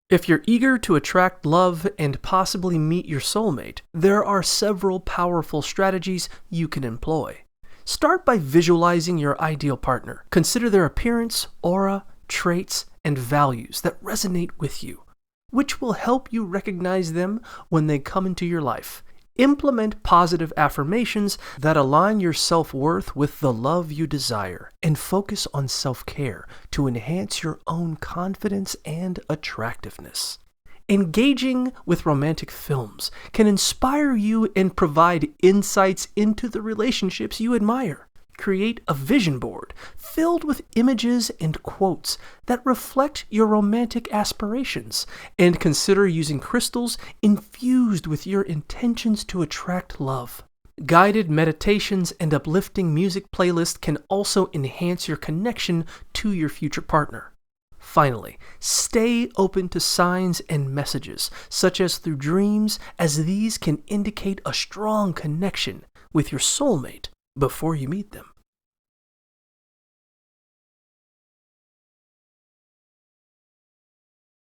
If you're eager to attract love and possibly meet your soulmate, there are several powerful strategies you can employ. Start by visualizing your ideal partner. Consider their appearance, aura, traits, and values that resonate with you, which will help you recognize them when they come into your life. Implement positive affirmations that align your self-worth with the love you desire, and focus on self-care to enhance your own confidence and attractiveness. Engaging with romantic films can inspire you and provide insights into the relationships you admire. Create a vision board filled with images and quotes that reflect your romantic aspirations, and consider using crystals infused with your intentions to attract love. Guided meditations and uplifting music playlists can also enhance your connection to your future partner. Finally, stay open to signs and messages, such as through dreams, as these can indicate a strong connection with your soulmate before you meet them.